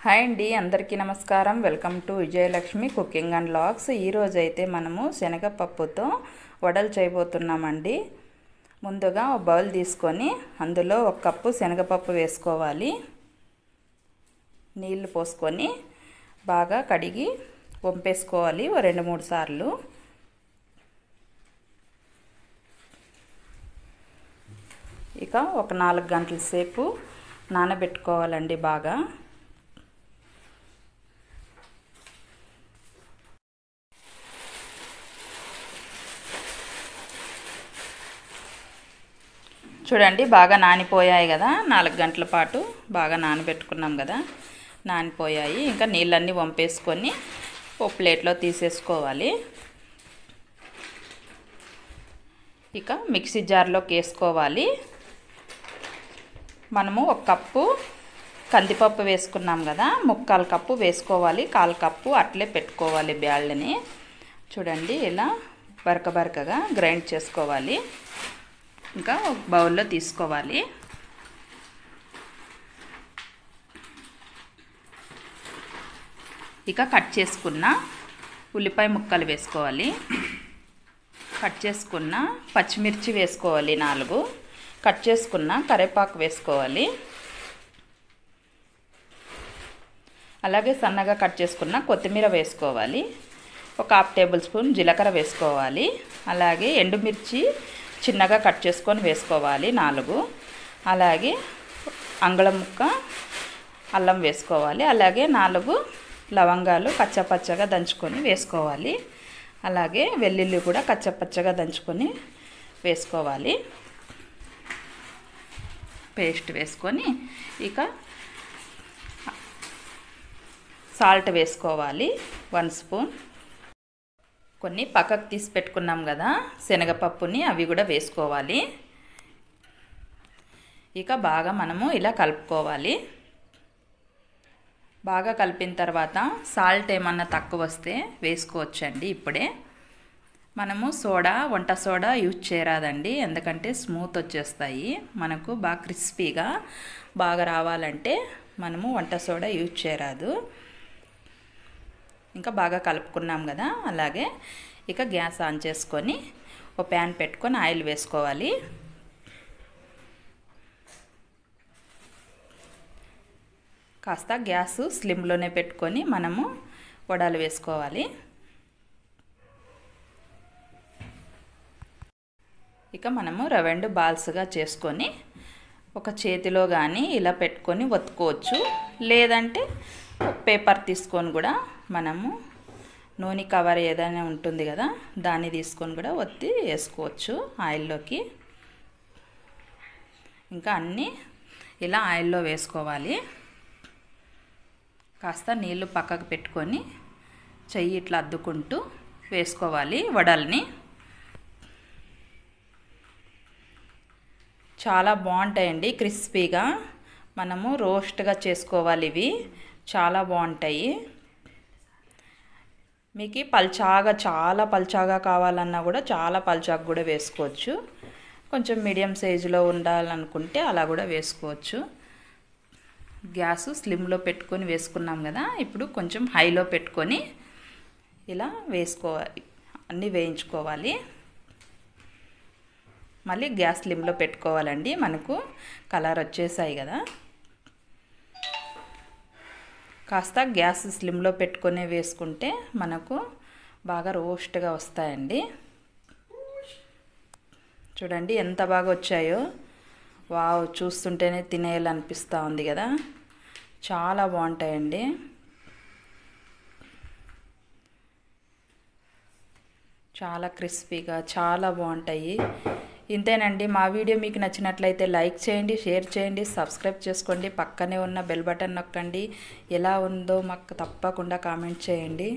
Hi అండి, అందరికీ నమస్కారం. Welcome to Vijayalakshmi cooking and vlogs. ఈరోజు అయితే మనము శనగపప్పుతో వడలు చేయబోతున్నామండి. ముందుగా ఒక బౌల్ తీసుకొని అందులో 1 కప్పు శనగపప్పు వేసుకోవాలి. నీళ్లు పోసుకొని బాగా కడిగి వంపేసుకోవాలి 2-3 సార్లు. ఇక ఒక 4 గంటల సేపు నానబెట్టుకోవాలండి బాగా. చూడండి బాగా నానిపోయాయి కదా. 4 గంటల పాటు బాగా నానబెట్టుకున్నాం కదా, నానిపోయాయి. ఇంకా నీళ్ళన్నీ వంపేసుకొని ఒక ప్లేట్లో తీసేసుకోవాలి. ఇక మిక్సీ జార్లోకి వేసుకోవాలి. మనము 1 కప్పు కందిపప్పు వేసుకున్నాం కదా, 3/4 కప్పు వేసుకోవాలి. 1/4 కప్పు అట్లే పెట్టుకోవాలి బ్యాళ్ళని. చూడండి ఇలా బరకగా గ్రైండ్ చేసుకోవాలి. ఇంకా ఒక బౌల్లో తీసుకోవాలి. ఇక కట్ చేసుకున్న ఉల్లిపాయ ముక్కలు వేసుకోవాలి. కట్ చేసుకున్న పచ్చిమిర్చి వేసుకోవాలి 4. కట్ చేసుకున్న కరివేపాకు వేసుకోవాలి. అలాగే సన్నగా కట్ చేసుకున్న కొత్తిమీర వేసుకోవాలి. ఒక 1/2 టేబుల్ స్పూన్ జీలకర్ర వేసుకోవాలి. అలాగే ఎండుమిర్చి చిన్నగా కట్ చేసుకొని వేసుకోవాలి 4. అలాగే అంగుళం ముక్క అల్లం వేసుకోవాలి. అలాగే 4 లవంగాలు కచ్చపచ్చగా దంచుకొని వేసుకోవాలి. అలాగే వెల్లుల్లి కూడా కచ్చపచ్చగా దంచుకొని వేసుకోవాలి. పేస్ట్ వేసుకొని ఇక సాల్ట్ వేసుకోవాలి 1 స్పూన్. కొన్ని పక్కకు తీసి పెట్టుకున్నాం కదా శనగపప్పుని, అవి కూడా వేసుకోవాలి. ఇక బాగా మనము ఇలా కలుపుకోవాలి. బాగా కలిపిన తర్వాత సాల్ట్ ఏమన్నా తక్కువ వస్తే వేసుకోవచ్చండి. ఇప్పుడే మనము వంట సోడా యూజ్ చేయరాదండి, ఎందుకంటే స్మూత్ వచ్చేస్తాయి. మనకు బాగా క్రిస్పీగా బాగా రావాలంటే మనము వంట సోడా యూజ్ చేయరాదు. ఇంకా బాగా కలుపుకున్నాం కదా. అలాగే ఇక గ్యాస్ ఆన్ చేసుకొని ఒక ప్యాన్ పెట్టుకొని ఆయిల్ వేసుకోవాలి. కాస్త గ్యాస్ స్లిమ్లోనే పెట్టుకొని మనము వడలు వేసుకోవాలి. ఇక మనము రౌండ్ బాల్స్గా చేసుకొని ఒక చేతిలో కానీ ఇలా పెట్టుకొని ఒత్తుకోవచ్చు. లేదంటే పేపర్ తీసుకొని కూడా మనము నూనె కవర్ ఏదైనా ఉంటుంది కదా, దాన్ని తీసుకొని కూడా ఒత్తి వేసుకోవచ్చు ఆయిల్లోకి. ఇంకా అన్నీ ఇలా ఆయిల్లో వేసుకోవాలి. కాస్త నీళ్ళు పక్కకు పెట్టుకొని చెయ్యి ఇట్లా అద్దుకుంటూ వేసుకోవాలి వడల్ని. చాలా బాగుంటాయండి క్రిస్పీగా. మనము రోస్ట్గా చేసుకోవాలి. ఇవి చాలా బాగుంటాయి. మీకు చాలా పల్చాగా కావాలన్నా కూడా చాలా పల్చాగా కూడా వేసుకోవచ్చు. కొంచెం మీడియం సైజులో ఉండాలనుకుంటే అలా కూడా వేసుకోవచ్చు. గ్యాస్ స్లిమ్లో పెట్టుకొని వేసుకున్నాం కదా. ఇప్పుడు కొంచెం హైలో పెట్టుకొని ఇలా వేసుకోవాలి, అన్నీ వేయించుకోవాలి. మళ్ళీ గ్యాస్ స్లిమ్లో పెట్టుకోవాలండి. మనకు కలర్ వచ్చేసాయి కదా. కాస్త గ్యాస్ స్లిమ్లో పెట్టుకొని వేసుకుంటే మనకు బాగా రోస్ట్గా వస్తాయండి. చూడండి ఎంత బాగా వచ్చాయో. వావ్, చూస్తుంటేనే తినేయాలనిపిస్తూ ఉంది కదా. చాలా బాగుంటాయండి. చాలా క్రిస్పీగా చాలా బాగుంటాయి. ఇంతేనండి. మా వీడియో మీకు నచ్చినట్లయితే లైక్ చేయండి, షేర్ చేయండి, సబ్స్క్రైబ్ చేసుకోండి. పక్కనే ఉన్న బెల్ బటన్ నొక్కండి. ఎలా ఉందో మాకు తప్పకుండా కామెంట్ చేయండి.